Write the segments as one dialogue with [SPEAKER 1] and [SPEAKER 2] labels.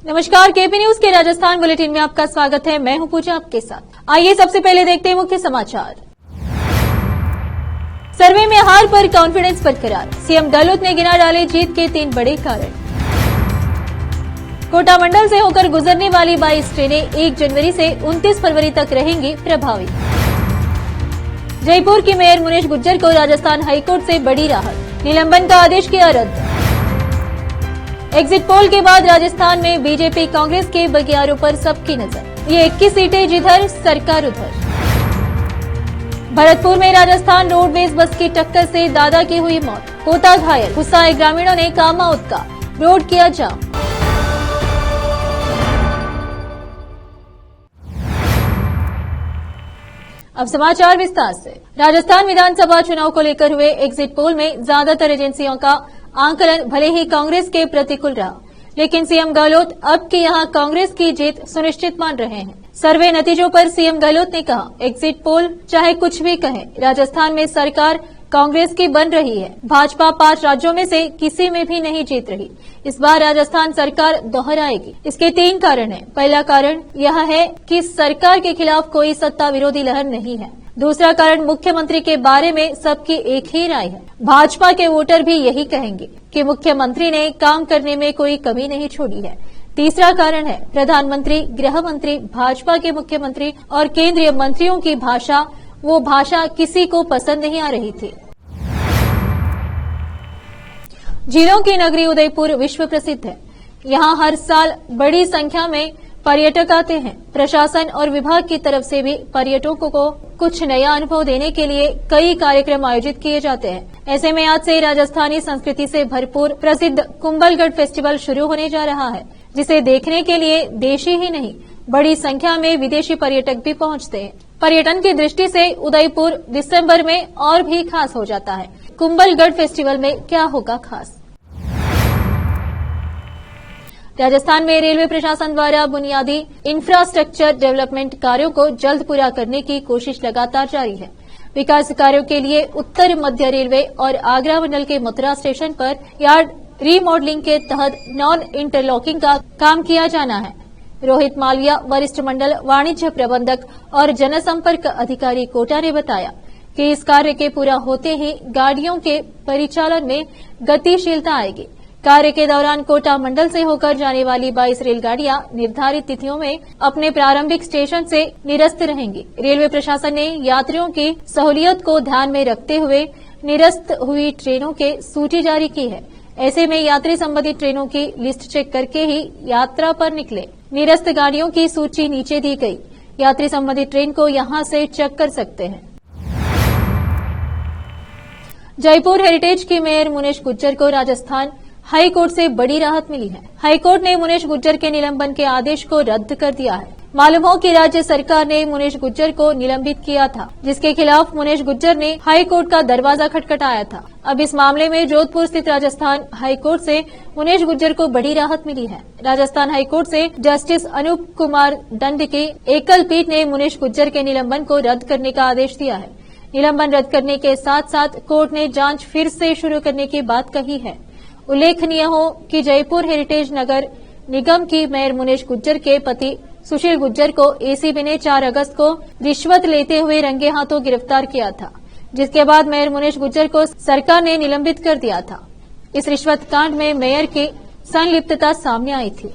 [SPEAKER 1] नमस्कार, KP news के Rajasthan bulletin में आपका स्वागत है। मैं हूं पूजा आपके साथ। आइए सबसे पहले देखते हैं मुख्य समाचार। सर्वे में हार पर कॉन्फिडेंस बरकरार, सीएम गहलोत ने गिना डाले जीत के 3 बड़े कारण। कोटा मंडल से होकर गुजरने वाली 22 ट्रेनें 1 जनवरी से 29 फरवरी तक रहेंगी प्रभावी। जयपुर की मेयर मुनेश गुर्जर को राजस्थान हाईकोर्ट से बड़ी राहत, निलंबन का आदेश किया रद्द। एग्जिट पोल के बाद राजस्थान में बीजेपी कांग्रेस के बगियारों पर सबकी नजर, ये 21 सीटें जिधर सरकार उधर। भरतपुर में राजस्थान रोडवेज बस की टक्कर से दादा की हुई मौत, पोता घायल, गुस्साए ग्रामीणों ने कामा उत्का, रोड किया जाम। अब समाचार विस्तार से। राजस्थान विधानसभा चुनाव को लेकर हुए एग्जिट पोल में ज्यादातर एजेंसियों का आंकलन भले ही कांग्रेस के प्रतिकूल रहा, लेकिन सीएम गहलोत अब की यहां कांग्रेस की जीत सुनिश्चित मान रहे हैं। सर्वे नतीजों पर सीएम गहलोत ने कहा, एग्जिट पोल चाहे कुछ भी कहे, राजस्थान में सरकार कांग्रेस की बन रही है। भाजपा 5 राज्यों में से किसी में भी नहीं जीत रही। इस बार राजस्थान सरकार दोहराएगी। इसके 3 कारण हैं। पहला कारण यह है कि सरकार के खिलाफ कोई सत्ता विरोधी लहर नहीं है। दूसरा कारण मुख्यमंत्री के बारे में सबकी एक ही राय है। भाजपा के वोटर भी यही कहेंगे कि मुख्यमंत्री ने काम करने में कोई कमी नहीं छोड़ी है। तीसरा कारण है प्रधानमंत्री, गृह मंत्री, भाजपा के मुख्यमंत्री और केंद्रीय मंत्रियों की भाषा, वो भाषा किसी को पसंद नहीं आ रही थी। झीलों की नगरी उदयपुर विश्व प्रसिद्ध है। यहाँ हर साल बड़ी संख्या में पर्यटक आते हैं। प्रशासन और विभाग की तरफ से भी पर्यटकों को कुछ नया अनुभव देने के लिए कई कार्यक्रम आयोजित किए जाते हैं। ऐसे में आज से राजस्थानी संस्कृति से भरपूर प्रसिद्ध कुंभलगढ़ फेस्टिवल शुरू होने जा रहा है, जिसे देखने के लिए देशी ही नहीं बड़ी संख्या में विदेशी पर्यटक भी पहुंचते हैं। पर्यटन की दृष्टि से उदयपुर दिसंबर में और भी खास हो जाता है। कुंभलगढ़ फेस्टिवल में क्या होगा खास? राजस्थान में रेलवे प्रशासन द्वारा बुनियादी इंफ्रास्ट्रक्चर डेवलपमेंट कार्यों को जल्द पूरा करने की कोशिश लगातार जारी है। विकास कार्यों के लिए उत्तर मध्य रेलवे और आगरा मंडल के मथुरा स्टेशन पर यार्ड रीमॉडलिंग के तहत नॉन इंटरलॉकिंग का काम किया जाना है। रोहित मालविया, वरिष्ठ मंडल वाणिज्य प्रबंधक और जनसंपर्क अधिकारी कोटा ने बताया कि इस कार्य के पूरा होते ही गाड़ियों के परिचालन में गतिशीलता आएगी। कार्य के दौरान कोटा मंडल से होकर जाने वाली 22 रेलगाड़ियां निर्धारित तिथियों में अपने प्रारंभिक स्टेशन से निरस्त रहेंगी। रेलवे प्रशासन ने यात्रियों की सहूलियत को ध्यान में रखते हुए निरस्त हुई ट्रेनों के सूची जारी की है। ऐसे में यात्री संबंधित ट्रेनों की लिस्ट चेक करके ही यात्रा पर निकले। निरस्त गाड़ियों की सूची नीचे दी गई। यात्री संबंधित ट्रेन को यहां से चेक कर सकते हैं। जयपुर हेरिटेज की मेयर मुनेश गुर्जर को राजस्थान हाई कोर्ट से बड़ी राहत मिली है। हाई कोर्ट ने मुनेश गुर्जर के निलंबन के आदेश को रद्द कर दिया है। मालूम हो कि राज्य सरकार ने मुनेश गुर्जर को निलंबित किया था, जिसके खिलाफ मुनेश गुर्जर ने हाई कोर्ट का दरवाजा खटखटाया था। अब इस मामले में जोधपुर स्थित राजस्थान हाई कोर्ट से मुनेश गुर्जर को बड़ी राहत मिली है। राजस्थान हाई कोर्ट से जस्टिस अनूप कुमार दंड की एकल पीठ ने मुनेश गुर्जर के निलंबन को रद्द करने का आदेश दिया है। निलंबन रद्द करने के साथ साथ कोर्ट ने जांच फिर से शुरू करने की बात कही है। उल्लेखनीय हो कि जयपुर हेरिटेज नगर निगम की मेयर मुनेश गुर्जर के पति सुशील गुर्जर को एसीबी ने 4 अगस्त को रिश्वत लेते हुए रंगे हाथों गिरफ्तार किया था, जिसके बाद मेयर मुनेश गुर्जर को सरकार ने निलंबित कर दिया था। इस रिश्वत कांड में मेयर की संलिप्तता सामने आई थी।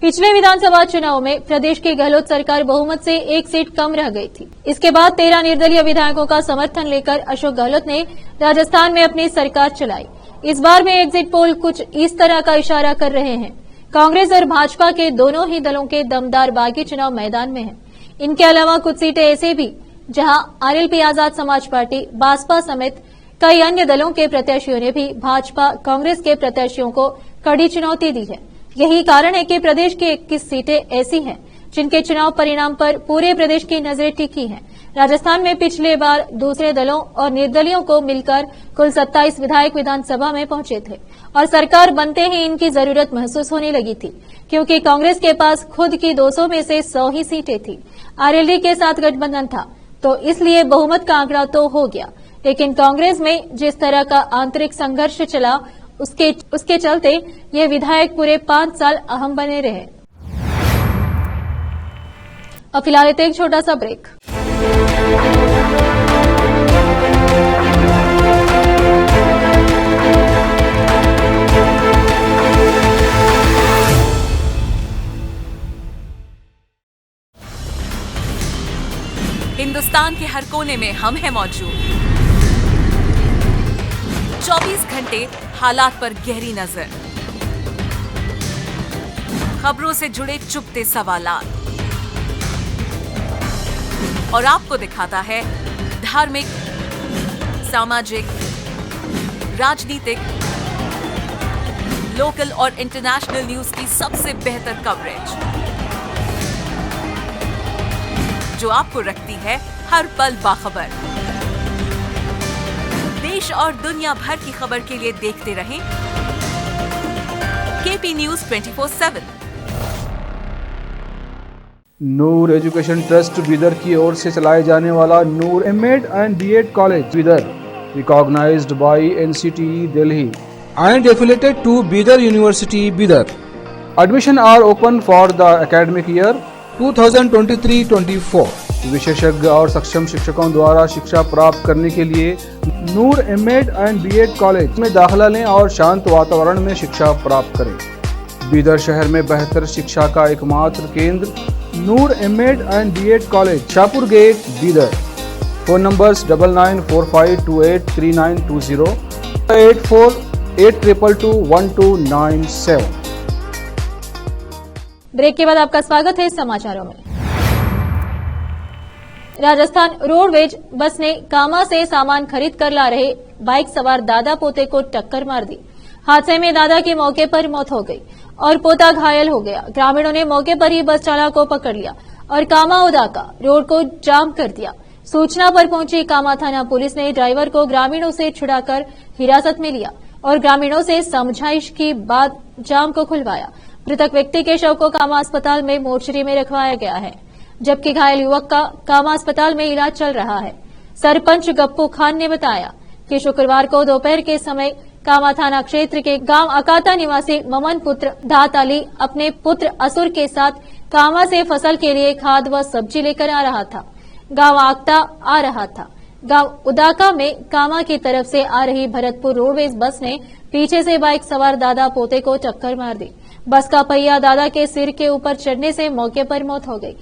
[SPEAKER 1] पिछले विधानसभा चुनाव में प्रदेश की गहलोत सरकार बहुमत से 1 सीट कम रह गई थी। इसके बाद 13 निर्दलीय विधायकों का समर्थन लेकर अशोक गहलोत ने राजस्थान में अपनी सरकार चलाई। इस बार में एग्जिट पोल कुछ इस तरह का इशारा कर रहे हैं। कांग्रेस और भाजपा के दोनों ही दलों के दमदार बागी चुनाव मैदान में हैं। इनके अलावा कुछ सीटें ऐसे भी जहां आरएलपी आजाद समाज पार्टी, बासपा समेत कई अन्य दलों के प्रत्याशियों ने भी भाजपा कांग्रेस के प्रत्याशियों को कड़ी चुनौती दी है। यही कारण है कि प्रदेश की 21 सीटें ऐसी हैं जिनके चुनाव परिणाम पर पूरे प्रदेश की नजरें टिकी हैं। राजस्थान में पिछले बार दूसरे दलों और निर्दलियों को मिलकर कुल 27 विधायक विधानसभा में पहुंचे थे और सरकार बनते ही इनकी जरूरत महसूस होने लगी थी, क्योंकि कांग्रेस के पास खुद की 200 में से 100 ही सीटें थी। आरएलडी के साथ गठबंधन था, तो इसलिए बहुमत का आंकड़ा तो हो गया, लेकिन कांग्रेस में जिस तरह का आंतरिक संघर्ष चला उसके चलते ये विधायक पूरे 5 साल अहम बने रहे। अब फिलहाल एक छोटा सा ब्रेक।
[SPEAKER 2] हिंदुस्तान के हर कोने में हम हैं मौजूद। 24 घंटे हालात पर गहरी नजर, खबरों से जुड़े चुभते सवालात और आपको दिखाता है धार्मिक, सामाजिक, राजनीतिक, लोकल और इंटरनेशनल न्यूज की सबसे बेहतर कवरेज, जो आपको रखती है हर पल बाखबर। देश और दुनिया भर की खबर के लिए देखते रहें KP news 24/7।
[SPEAKER 3] Noor education trust Bidar की ओर से चलाए जाने वाला Noor MEd and BEd college Bidar, recognized by NCTE Delhi
[SPEAKER 4] and affiliated to Bidar University, Bidar.
[SPEAKER 3] Admission are open for the academic year
[SPEAKER 4] 2023-24.
[SPEAKER 3] विशेषज्ञ और सक्षम शिक्षकों द्वारा शिक्षा प्राप्त करने के लिए नूर एमएड एंड बीएड कॉलेज में दाखिला लें और शांत वातावरण में शिक्षा प्राप्त करें। बीदर शहर में बेहतर शिक्षा का एकमात्र केंद्र Noor MEd and BEd college, Shahpur gate, Bidar. Phone numbers 9945283920, 8482221297।
[SPEAKER 1] Break के बाद आपका स्वागत है समाचारों में। राजस्थान रोडवेज बस ने कामा से सामान खरीद कर ला रहे बाइक सवार दादा पोते को टक्कर मार दी। हादसे में दादा की मौके पर मौत हो गई और पोता घायल हो गया। ग्रामीणों ने मौके पर ही बस चालक को पकड़ लिया और कामा उदाका रोड को जाम कर दिया। सूचना पर पहुंची कामा थाना पुलिस ने ड्राइवर को ग्रामीणों से छुड़ाकर हिरासत में लिया और ग्रामीणों से समझाइश के बाद जाम को खुलवाया। मृतक व्यक्ति के शव को कामा अस्पताल में मोर्चरी में रखवाया गया है, जबकि घायल युवक का कामा अस्पताल में इलाज चल रहा है। सरपंच गप्पू खान ने बताया कि शुक्रवार को दोपहर के समय कामा थाना क्षेत्र के गांव अकाता निवासी ममन पुत्र दात अली अपने पुत्र असुर के साथ कामा से फसल के लिए खाद व सब्जी लेकर आ रहा था। गांव आकता आ रहा था। गांव उदाका में कामा की तरफ से आ रही भरतपुर रोडवेज बस ने पीछे से बाइक सवार दादा पोते को टक्कर मार दी। बस का पहिया दादा के सिर के ऊपर चढ़ने से मौके पर मौत हो गई।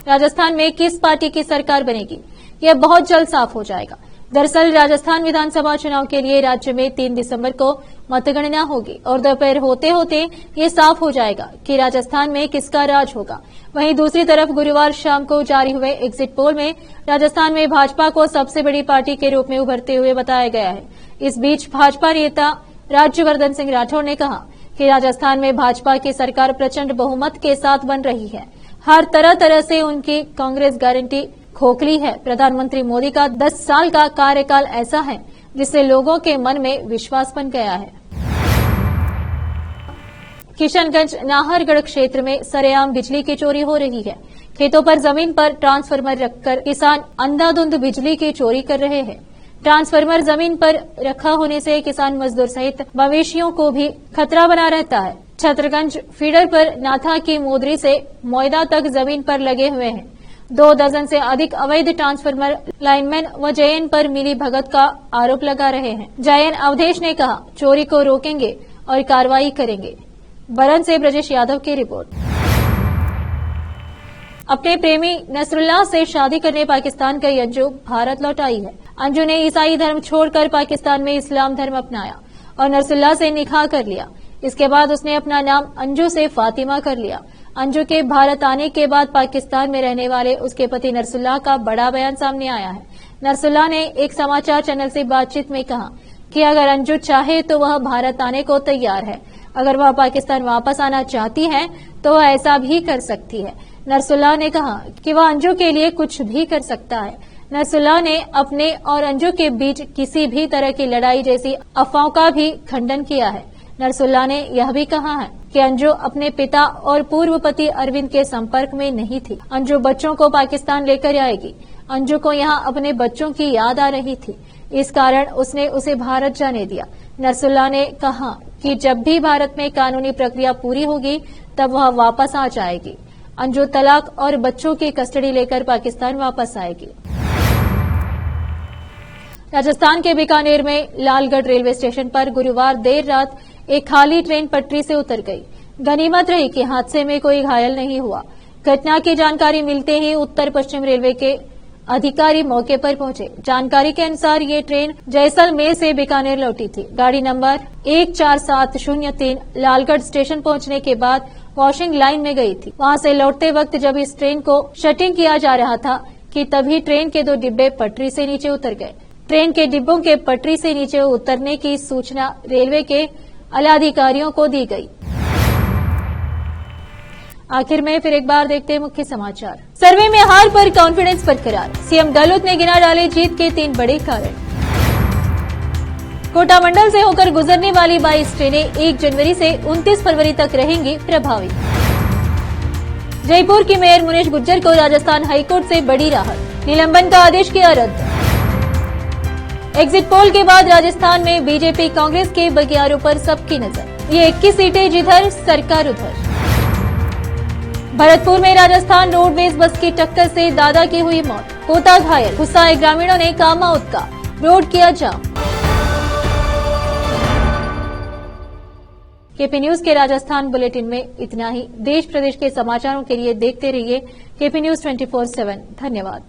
[SPEAKER 1] राजस्थान में किस पार्टी की सरकार बनेगी, यह बहुत जल्द साफ हो जाएगा। दरअसल राजस्थान विधानसभा चुनाव के लिए राज्य में 3 दिसंबर को मतगणना होगी और दोपहर होते होते ये साफ हो जाएगा कि राजस्थान में किसका राज होगा। वहीं दूसरी तरफ गुरुवार शाम को जारी हुए एग्जिट पोल में राजस्थान में भाजपा को सबसे बड़ी पार्टी के रूप में उभरते हुए बताया गया है। इस बीच भाजपा नेता राज्यवर्धन सिंह राठौड़ ने कहा कि राजस्थान में भाजपा की सरकार प्रचंड बहुमत के साथ बन रही है। हर तरह से उनकी कांग्रेस गारंटी खोखली है। प्रधानमंत्री मोदी का 10 साल का कार्यकाल ऐसा है जिससे लोगों के मन में विश्वास बन गया है। किशनगंज नाहरगढ़ क्षेत्र में सरेआम बिजली की चोरी हो रही है। खेतों पर जमीन पर ट्रांसफार्मर रखकर किसान अंधाधुंध बिजली की चोरी कर रहे हैं। ट्रांसफार्मर जमीन पर रखा होने से किसान मजदूर सहित मवेशियों को भी खतरा बना रहता है। छतरगंज फीडर पर नाथा की मोदरी से मोयदा तक जमीन पर लगे हुए हैं। 2 दर्जन से अधिक अवैध ट्रांसफार्मर लाइनमैन व जयन पर मिली भगत का आरोप लगा रहे हैं। जयन अवधेश ने कहा, चोरी को रोकेंगे और कार्रवाई करेंगे। बरन से ब्रजेश यादव की रिपोर्ट। अपने प्रेमी नसरुल्लाह से शादी करने पाकिस्तान गई अंजू भारत लौट आई है। अंजू ने ईसाई धर्म छोड़कर पाकिस्तान में इस्लाम धर्म अपनाया और नसरुल्लाह से निकाह कर लिया। इसके बाद उसने अपना नाम अंजू से फातिमा कर लिया। अंजू के भारत आने के बाद पाकिस्तान में रहने वाले उसके पति नसरुल्लाह का बड़ा बयान सामने आया है। नसरुल्लाह ने एक समाचार चैनल से बातचीत में कहा कि अगर अंजू चाहे तो वह भारत आने को तैयार है। अगर वह पाकिस्तान वापस आना चाहती है तो वह ऐसा भी कर सकती है। नसरुल्लाह ने कहा कि वह अंजू के लिए कुछ भी कर सकता है। नसरुल्लाह ने अपने और अंजू के बीच किसी भी तरह की लड़ाई जैसी अफवाहों का भी खंडन किया है। नसरुल्लाह ने यह भी कहा है कि अंजू अपने पिता और पूर्व पति अरविंद के संपर्क में नहीं थी। अंजू बच्चों को पाकिस्तान लेकर आएगी। अंजू को यहाँ अपने बच्चों की याद आ रही थी। इस कारण उसने उसे भारत जाने दिया। नसरुल्लाह ने कहा कि जब भी भारत में कानूनी प्रक्रिया पूरी होगी तब वह वापस आ जाएगी। अंजू तलाक और बच्चों की कस्टडी लेकर पाकिस्तान वापस आएगी। राजस्थान के बीकानेर में लालगढ़ रेलवे स्टेशन पर गुरुवार देर रात एक खाली ट्रेन पटरी से उतर गई। गनीमत रही कि हादसे में कोई घायल नहीं हुआ। घटना की जानकारी मिलते ही उत्तर पश्चिम रेलवे के अधिकारी मौके पर पहुंचे। जानकारी के अनुसार ये ट्रेन जैसलमेर से बीकानेर लौटी थी। गाड़ी नंबर 14703 लालगढ़ स्टेशन पहुंचने के बाद वॉशिंग लाइन में गई थी। वहां से लौटते वक्त जब इस ट्रेन को शटिंग किया जा रहा था कि तभी ट्रेन के 2 डिब्बे पटरी से नीचे उतर गए। ट्रेन के डिब्बों के पटरी से नीचे उतरने की सूचना रेलवे के आला अधिकारियों को दी गई। आखिर में फिर एक बार देखते हैं मुख्य समाचार। सर्वे में हार पर कॉन्फिडेंस बरकरार, सीएम गहलोत ने गिना डाले जीत के 3 बड़े कारण। कोटा मंडल से होकर गुजरने वाली 22 ट्रेनें 1 जनवरी से 29 फरवरी तक रहेंगी प्रभावी। जयपुर की मेयर मुनीश गुज्जर को राजस्थान हाईकोर्ट से बड़ी राहत, निलंबन का आदेश किया रद्द। एग्जिट पोल के बाद राजस्थान में बीजेपी कांग्रेस के बगियारों पर सबकी नजर, ये 21 सीटें जिधर सरकार उधर। भरतपुर में राजस्थान रोडवेज बस की टक्कर से दादा की हुई मौत, पोता घायल, गुस्साए ग्रामीणों ने कामा उत्का, रोड किया जाम। केपी न्यूज के राजस्थान बुलेटिन में इतना ही। देश प्रदेश के समाचारों के लिए देखते रहिए केपी न्यूज 24/7। धन्यवाद।